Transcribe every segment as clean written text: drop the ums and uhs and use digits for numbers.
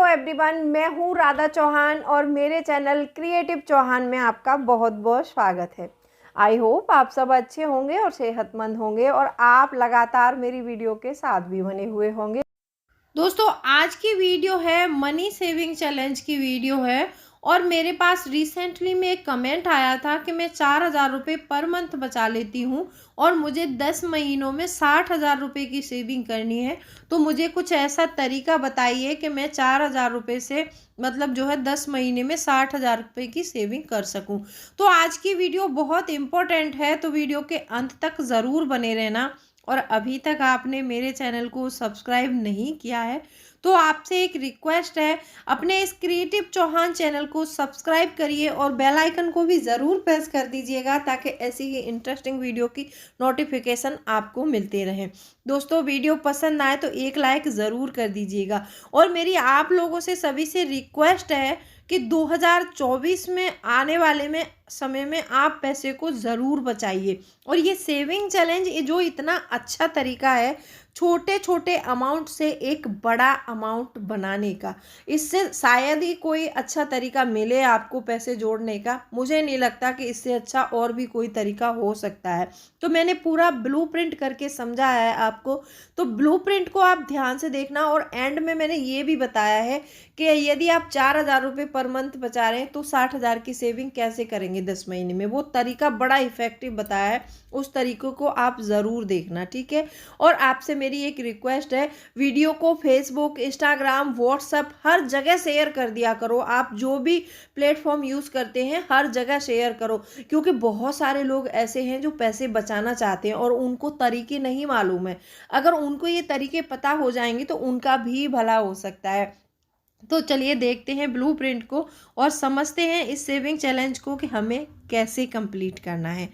Everyone, मैं हूँ राधा चौहान और मेरे चैनल क्रिएटिव चौहान में आपका बहुत बहुत स्वागत है। आई होप आप सब अच्छे होंगे और सेहतमंद होंगे और आप लगातार मेरी वीडियो के साथ भी बने हुए होंगे। दोस्तों, आज की वीडियो है मनी सेविंग चैलेंज की वीडियो है और मेरे पास रिसेंटली में एक कमेंट आया था कि मैं 4,000 रुपये पर मंथ बचा लेती हूँ और मुझे 10 महीनों में 60,000 रुपये की सेविंग करनी है। तो मुझे कुछ ऐसा तरीका बताइए कि मैं 4,000 रुपये से मतलब जो है 10 महीने में 60,000 रुपये की सेविंग कर सकूँ। तो आज की वीडियो बहुत इम्पोर्टेंट है, तो वीडियो के अंत तक ज़रूर बने रहना। और अभी तक आपने मेरे चैनल को सब्सक्राइब नहीं किया है तो आपसे एक रिक्वेस्ट है, अपने इस क्रिएटिव चौहान चैनल को सब्सक्राइब करिए और बेल आइकन को भी ज़रूर प्रेस कर दीजिएगा ताकि ऐसी ही इंटरेस्टिंग वीडियो की नोटिफिकेशन आपको मिलते रहे। दोस्तों, वीडियो पसंद आए तो एक लाइक ज़रूर कर दीजिएगा और मेरी आप लोगों से सभी से रिक्वेस्ट है कि 2024 में आने वाले में समय में आप पैसे को ज़रूर बचाइए। और ये सेविंग चैलेंज ये जो इतना अच्छा तरीका है छोटे छोटे अमाउंट से एक बड़ा अमाउंट बनाने का, इससे शायद ही कोई अच्छा तरीका मिले आपको पैसे जोड़ने का। मुझे नहीं लगता कि इससे अच्छा और भी कोई तरीका हो सकता है। तो मैंने पूरा ब्लूप्रिंट करके समझा है आपको, तो ब्लूप्रिंट को आप ध्यान से देखना। और एंड में मैंने ये भी बताया है कि यदि आप 4,000 रुपये पर मंथ बचा रहे हैं तो 60,000 की सेविंग कैसे करेंगे 10 महीने में। वो तरीका बड़ा इफेक्टिव बताया है, उस तरीकों को आप ज़रूर देखना, ठीक है। और आपसे मेरी एक रिक्वेस्ट है, वीडियो को फेसबुक, इंस्टाग्राम, व्हाट्सएप हर जगह शेयर कर दिया करो। आप जो भी प्लेटफॉर्म यूज़ करते हैं हर जगह शेयर करो, क्योंकि बहुत सारे लोग ऐसे हैं जो पैसे बचाना चाहते हैं और उनको तरीके नहीं मालूम है। अगर उनको ये तरीके पता हो जाएंगे तो उनका भी भला हो सकता है। तो चलिए देखते हैं ब्लूप्रिंट को और समझते हैं इस सेविंग चैलेंज को कि हमें कैसे कंप्लीट करना है।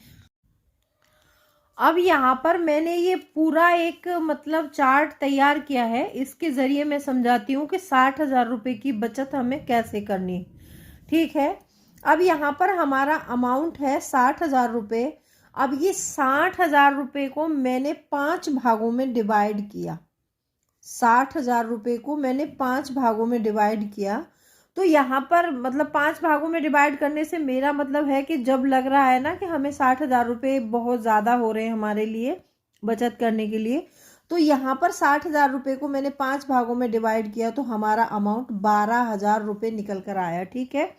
अब यहाँ पर मैंने ये पूरा एक मतलब चार्ट तैयार किया है, इसके ज़रिए मैं समझाती हूँ कि 60,000 रुपये की बचत हमें कैसे करनी है, ठीक है। अब यहाँ पर हमारा अमाउंट है 60,000 रुपये। अब ये 60,000 रुपये को मैंने 5 भागों में डिवाइड किया। 60,000 रुपये को मैंने 5 भागों में डिवाइड किया। तो यहाँ पर मतलब 5 भागों में डिवाइड करने से मेरा मतलब है कि जब लग रहा है ना कि हमें 60,000 रुपये बहुत ज़्यादा हो रहे हैं हमारे लिए बचत करने के लिए, तो यहाँ पर 60,000 रुपये को मैंने 5 भागों में डिवाइड किया तो हमारा अमाउंट 12,000 रुपये निकल कर आया, ठीक है।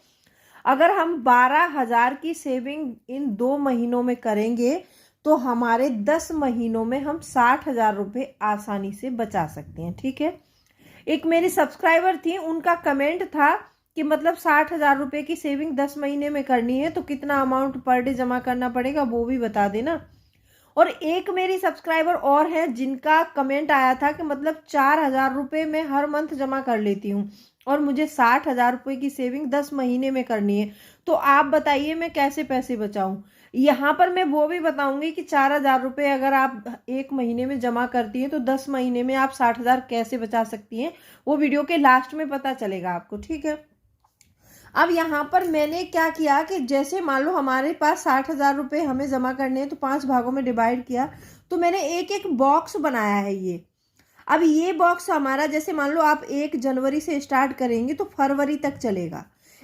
अगर हम 12,000 की सेविंग इन 2 महीनों में करेंगे तो हमारे 10 महीनों में हम 60,000 रुपये आसानी से बचा सकते हैं, ठीक है। एक मेरी सब्सक्राइबर थी, उनका कमेंट था कि मतलब 60,000 रुपये की सेविंग 10 महीने में करनी है तो कितना अमाउंट पर डे जमा करना पड़ेगा वो भी बता देना। और एक मेरी सब्सक्राइबर और है जिनका कमेंट आया था कि मतलब 4,000 रुपये में हर मंथ जमा कर लेती हूँ और मुझे 60,000 रुपये की सेविंग 10 महीने में करनी है, तो आप बताइए मैं कैसे पैसे बचाऊं। यहाँ पर मैं वो भी बताऊंगी कि 4,000 रुपये अगर आप एक महीने में जमा करती हैं तो 10 महीने में आप 60,000 कैसे बचा सकती हैं, वो वीडियो के लास्ट में पता चलेगा आपको, ठीक है। अब यहाँ पर मैंने क्या किया कि जैसे मान लो हमारे पास 60,000 रुपये हमें जमा करने हैं तो 5 भागों में डिवाइड किया, तो मैंने एक एक बॉक्स बनाया है ये। अब ये बॉक्स हमारा जैसे मान लो आप 1 जनवरी से स्टार्ट करेंगे तो फरवरी तक चलेगा।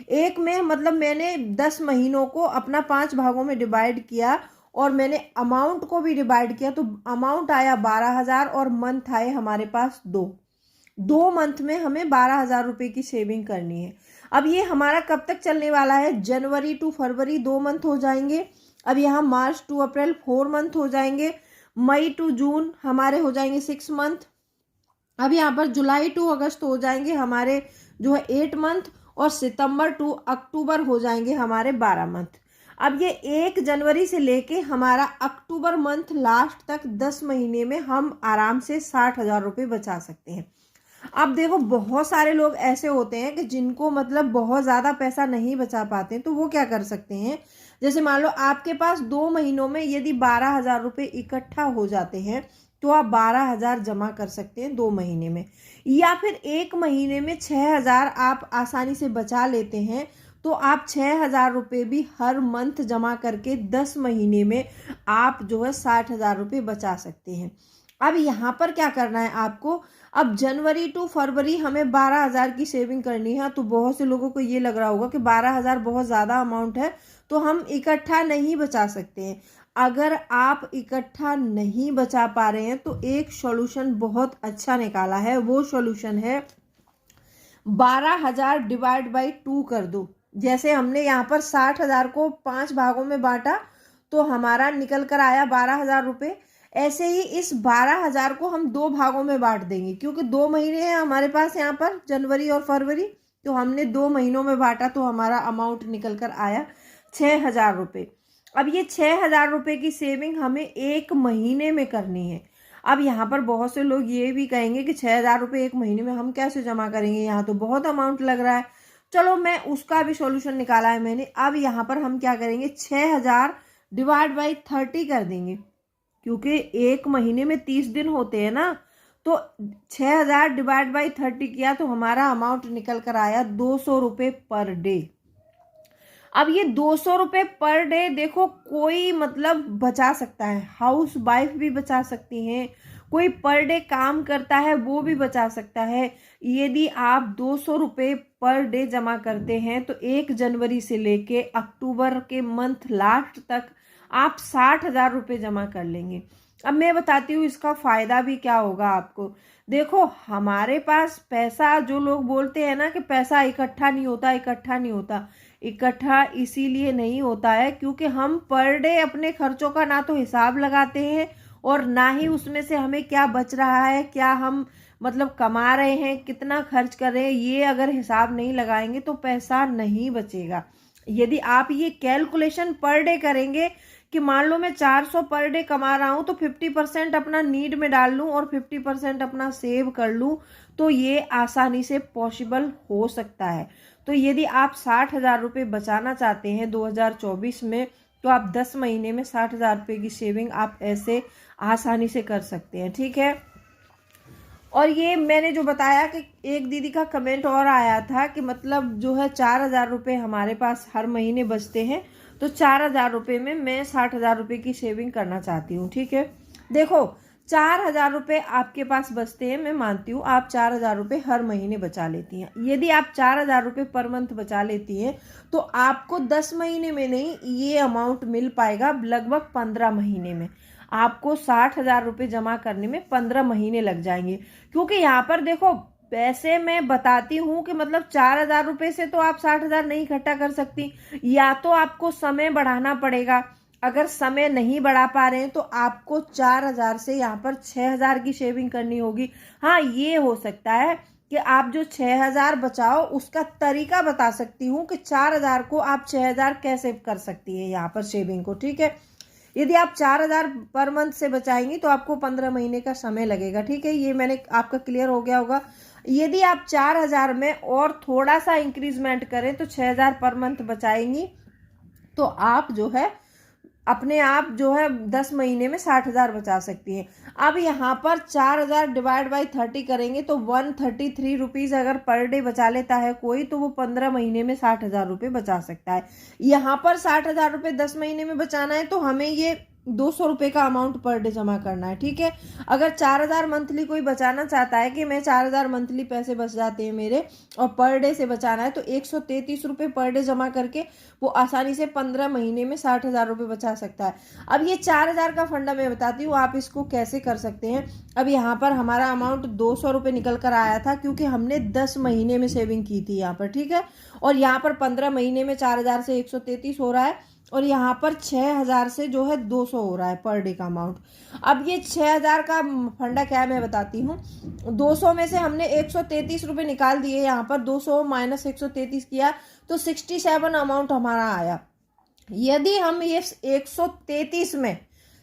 एक में मतलब मैंने 10 महीनों को अपना 5 भागों में डिवाइड किया और मैंने अमाउंट को भी डिवाइड किया, तो अमाउंट आया 12,000 और मंथ आए हमारे पास 2 मंथ में हमें 12,000 रुपये की सेविंग करनी है। अब ये हमारा कब तक चलने वाला है, जनवरी टू फरवरी 2 मंथ हो जाएंगे। अब यहाँ मार्च टू अप्रैल 4 मंथ हो जाएंगे। मई टू जून हमारे हो जाएंगे 6 मंथ। अब यहाँ पर जुलाई टू अगस्त हो जाएंगे हमारे जो है 8 मंथ और सितंबर टू अक्टूबर हो जाएंगे हमारे 12 मंथ। अब ये 1 जनवरी से लेके हमारा अक्टूबर मंथ लास्ट तक 10 महीने में हम आराम से 60,000 रुपये बचा सकते हैं। अब देखो बहुत सारे लोग ऐसे होते हैं कि जिनको मतलब बहुत ज़्यादा पैसा नहीं बचा पाते, तो वो क्या कर सकते हैं, जैसे मान लो आपके पास 2 महीनों में यदि 12,000 रुपये इकट्ठा हो जाते हैं तो आप 12,000 जमा कर सकते हैं 2 महीने में, या फिर 1 महीने में 6,000 आप आसानी से बचा लेते हैं तो आप 6,000 रुपये भी हर मंथ जमा करके 10 महीने में आप जो है 60,000 रुपये बचा सकते हैं। अब यहाँ पर क्या करना है आपको, अब जनवरी टू फरवरी हमें 12,000 की सेविंग करनी है। तो बहुत से लोगों को ये लग रहा होगा कि 12,000 बहुत ज़्यादा अमाउंट है, तो हम इकट्ठा नहीं बचा सकते हैं। अगर आप इकट्ठा नहीं बचा पा रहे हैं तो एक सॉल्यूशन बहुत अच्छा निकाला है। वो सॉल्यूशन है 12,000 डिवाइड बाई 2 कर दो। जैसे हमने यहाँ पर 60,000 को 5 भागों में बांटा तो हमारा निकल कर आया 12,000 रुपये। ऐसे ही इस 12,000 को हम 2 भागों में बांट देंगे, क्योंकि 2 महीने हैं हमारे पास यहाँ पर, जनवरी और फरवरी। तो हमने 2 महीनों में बांटा तो हमारा अमाउंट निकल कर आया 6,000 रुपये। अब ये 6,000 रुपये की सेविंग हमें 1 महीने में करनी है। अब यहाँ पर बहुत से लोग ये भी कहेंगे कि 6,000 रुपये 1 महीने में हम कैसे जमा करेंगे, यहाँ तो बहुत अमाउंट लग रहा है। चलो मैं उसका भी सॉल्यूशन निकाला है मैंने। अब यहाँ पर हम क्या करेंगे, 6,000 डिवाइड बाई 30 कर देंगे, क्योंकि 1 महीने में 30 दिन होते हैं ना। तो 6,000 डिवाइड बाई 30 किया तो हमारा अमाउंट निकल कर आया 200 रुपये पर डे। अब ये 200 रुपये पर डे देखो, कोई मतलब बचा सकता है, हाउस वाइफ भी बचा सकती हैं, कोई पर डे काम करता है वो भी बचा सकता है। यदि आप 200 रुपये पर डे जमा करते हैं तो 1 जनवरी से लेके अक्टूबर के मंथ लास्ट तक आप 60,000 रुपये जमा कर लेंगे। अब मैं बताती हूँ इसका फ़ायदा भी क्या होगा आपको। देखो हमारे पास पैसा, जो लोग बोलते हैं ना कि पैसा इकट्ठा नहीं होता, इकट्ठा नहीं होता, इकट्ठा इसीलिए नहीं होता है क्योंकि हम पर डे अपने खर्चों का ना तो हिसाब लगाते हैं और ना ही उसमें से हमें क्या बच रहा है, क्या हम मतलब कमा रहे हैं, कितना खर्च कर रहे हैं, ये अगर हिसाब नहीं लगाएंगे तो पैसा नहीं बचेगा। यदि आप ये कैलकुलेशन पर डे करेंगे कि मान लो मैं 400 पर डे कमा रहा हूँ तो 50% अपना नीड में डाल लूँ और 50% अपना सेव कर लूँ, तो ये आसानी से पॉसिबल हो सकता है। तो यदि आप 60,000 रुपये बचाना चाहते हैं 2024 में, तो आप 10 महीने में 60,000 रुपये की सेविंग आप ऐसे आसानी से कर सकते हैं, ठीक है। और ये मैंने जो बताया कि एक दीदी का कमेंट और आया था कि मतलब जो है 4,000 रुपये हमारे पास हर महीने बचते हैं, तो 4,000 रुपये में मैं 60,000 रुपये की सेविंग करना चाहती हूँ, ठीक है। देखो 4,000 रुपये आपके पास बचते हैं, मैं मानती हूँ आप 4,000 रुपये हर महीने बचा लेती हैं। यदि आप 4,000 रुपये पर मंथ बचा लेती हैं तो आपको 10 महीने में नहीं, ये अमाउंट मिल पाएगा लगभग 15 महीने में। आपको 60,000 रुपये जमा करने में 15 महीने लग जाएंगे, क्योंकि यहाँ पर देखो पैसे मैं बताती हूँ कि मतलब 4,000 रुपये से तो आप 60,000 नहीं इकट्ठा कर सकती, या तो आपको समय बढ़ाना पड़ेगा। अगर समय नहीं बढ़ा पा रहे हैं तो आपको 4,000 से यहाँ पर 6,000 की सेविंग करनी होगी। हाँ, ये हो सकता है कि आप जो 6,000 बचाओ उसका तरीका बता सकती हूँ कि 4,000 को आप 6,000 कैसे कर सकती है यहाँ पर सेविंग को, ठीक है। यदि आप 4,000 पर मंथ से बचाएंगी तो आपको 15 महीने का समय लगेगा, ठीक है। ये मैंने आपका क्लियर हो गया होगा। यदि आप 4,000 में और थोड़ा सा इंक्रीजमेंट करें तो 6,000 पर मंथ बचाएंगी, तो आप जो है अपने आप जो है 10 महीने में 60,000 बचा सकती हैं। अब यहाँ पर 4,000 डिवाइड बाई 30 करेंगे तो 133 रुपीज़ अगर पर डे बचा लेता है कोई, तो वो 15 महीने में 60,000 रुपये बचा सकता है। यहाँ पर 60,000 रुपये 10 महीने में बचाना है तो हमें ये 200 रुपये का अमाउंट पर डे जमा करना है, ठीक है। अगर 4,000 मंथली कोई बचाना चाहता है कि मैं 4,000 मंथली पैसे बच जाते हैं मेरे और पर डे से बचाना है, तो 133 रुपये पर डे जमा करके वो आसानी से 15 महीने में 60,000 रुपये बचा सकता है। अब ये 4,000 का फंडा मैं बताती हूँ आप इसको कैसे कर सकते हैं। अब यहाँ पर हमारा अमाउंट 200 रुपये निकल कर आया था क्योंकि हमने 10 महीने में सेविंग की थी यहाँ पर, ठीक है। और यहाँ पर 15 महीने में 4,000 से 133 हो रहा है और यहाँ पर 6,000 से जो है 200 हो रहा है पर डे का अमाउंट। अब ये 6,000 का फंडा क्या है मैं बताती हूँ। 200 में से हमने 133 रुपये निकाल दिए, यहाँ पर 200 माइनस 133 किया तो 67 अमाउंट हमारा आया। यदि हम ये 133 में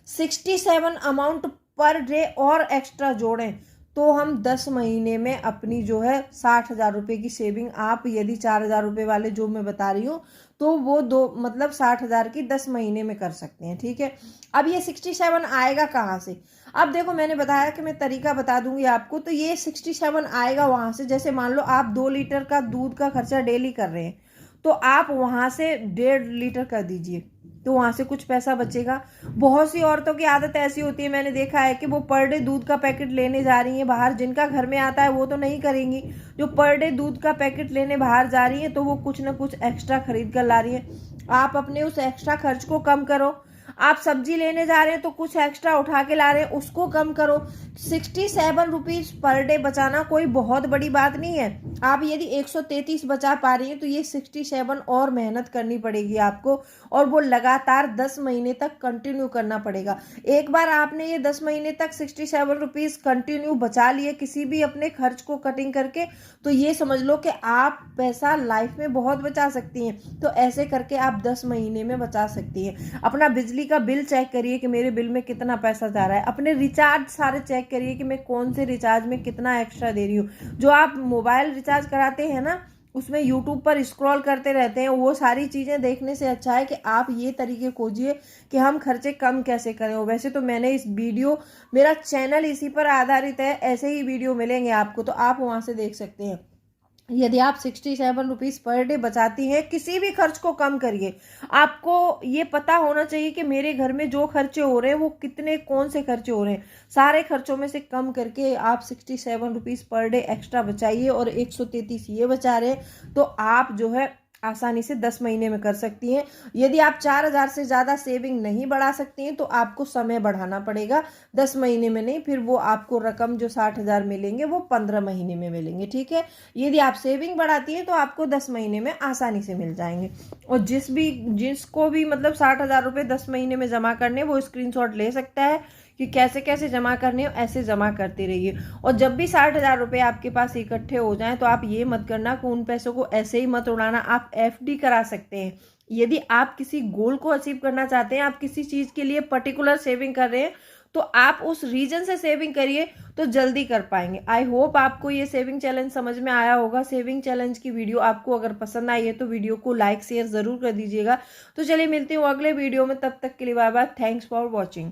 67 अमाउंट पर डे और एक्स्ट्रा जोड़ें तो हम 10 महीने में अपनी जो है 60,000 रुपये की सेविंग, आप यदि 4,000 रुपये वाले जो मैं बता रही हूँ तो वो मतलब 60,000 की 10 महीने में कर सकते हैं, ठीक है। अब ये 67 आएगा कहाँ से? अब देखो मैंने बताया कि मैं तरीका बता दूंगी आपको। तो ये 67 आएगा वहाँ से, जैसे मान लो आप 2 लीटर का दूध का खर्चा डेली कर रहे हैं तो आप वहाँ से 1.5 लीटर कर दीजिए, तो वहाँ से कुछ पैसा बचेगा। बहुत सी औरतों की आदत ऐसी होती है, मैंने देखा है कि वो पर डे दूध का पैकेट लेने जा रही हैं बाहर, जिनका घर में आता है वो तो नहीं करेंगी, जो पर डे दूध का पैकेट लेने बाहर जा रही हैं तो वो कुछ ना कुछ एक्स्ट्रा खरीद कर ला रही हैं। आप अपने उस एक्स्ट्रा खर्च को कम करो। आप सब्जी लेने जा रहे हैं तो कुछ एक्स्ट्रा उठा के ला रहे हैं, उसको कम करो। 67 रुपीज़ पर डे बचाना कोई बहुत बड़ी बात नहीं है। आप यदि 133 बचा पा रही हैं तो ये 67 और मेहनत करनी पड़ेगी आपको, और वो लगातार 10 महीने तक कंटिन्यू करना पड़ेगा। एक बार आपने ये 10 महीने तक 67 रुपीज़ कंटिन्यू बचा लिए किसी भी अपने खर्च को कटिंग करके, तो ये समझ लो कि आप पैसा लाइफ में बहुत बचा सकती हैं। तो ऐसे करके आप 10 महीने में बचा सकती हैं। अपना बिजली का बिल चेक करिए कि मेरे बिल में कितना पैसा जा रहा है। अपने रिचार्ज सारे चेक करिए कि मैं कौन से रिचार्ज में कितना एक्स्ट्रा दे रही हूँ। जो आप मोबाइल रिचार्ज कराते हैं ना, उसमें यूट्यूब पर स्क्रॉल करते रहते हैं, वो सारी चीज़ें देखने से अच्छा है कि आप ये तरीके खोजिए कि हम खर्चे कम कैसे करें। वैसे तो मैंने इस वीडियो, मेरा चैनल इसी पर आधारित है, ऐसे ही वीडियो मिलेंगे आपको, तो आप वहाँ से देख सकते हैं। यदि आप 67 रुपीज़ पर डे बचाती हैं, किसी भी खर्च को कम करिए। आपको ये पता होना चाहिए कि मेरे घर में जो खर्चे हो रहे हैं वो कितने, कौन से खर्चे हो रहे हैं। सारे खर्चों में से कम करके आप 67 रुपीज़ पर डे एक्स्ट्रा बचाइए, और 133 ये बचा रहे हैं तो आप जो है आसानी से 10 महीने में कर सकती हैं। यदि आप 4000 से ज़्यादा सेविंग नहीं बढ़ा सकती हैं तो आपको समय बढ़ाना पड़ेगा, 10 महीने में नहीं, फिर वो आपको रकम जो 60,000 मिलेंगे वो 15 महीने में मिलेंगे, ठीक है। यदि आप सेविंग बढ़ाती हैं तो आपको 10 महीने में आसानी से मिल जाएंगे। और जिसको भी मतलब 60,000 रुपये 10 महीने में जमा करने, वो स्क्रीनशॉट ले सकता है कि कैसे कैसे जमा करने हो, ऐसे जमा करते रहिए। और जब भी 60,000 रुपये आपके पास इकट्ठे हो जाएं तो आप ये मत करना कि उन पैसों को ऐसे ही मत उड़ाना, आप एफडी करा सकते हैं। यदि आप किसी गोल को अचीव करना चाहते हैं, आप किसी चीज़ के लिए पर्टिकुलर सेविंग कर रहे हैं, तो आप उस रीजन से सेविंग करिए तो जल्दी कर पाएंगे। आई होप आपको ये सेविंग चैलेंज समझ में आया होगा। सेविंग चैलेंज की वीडियो आपको अगर पसंद आई है तो वीडियो को लाइक शेयर ज़रूर कर दीजिएगा। तो चलिए मिलते हैं अगले वीडियो में, तब तक के लिए bye bye. Thanks for watching.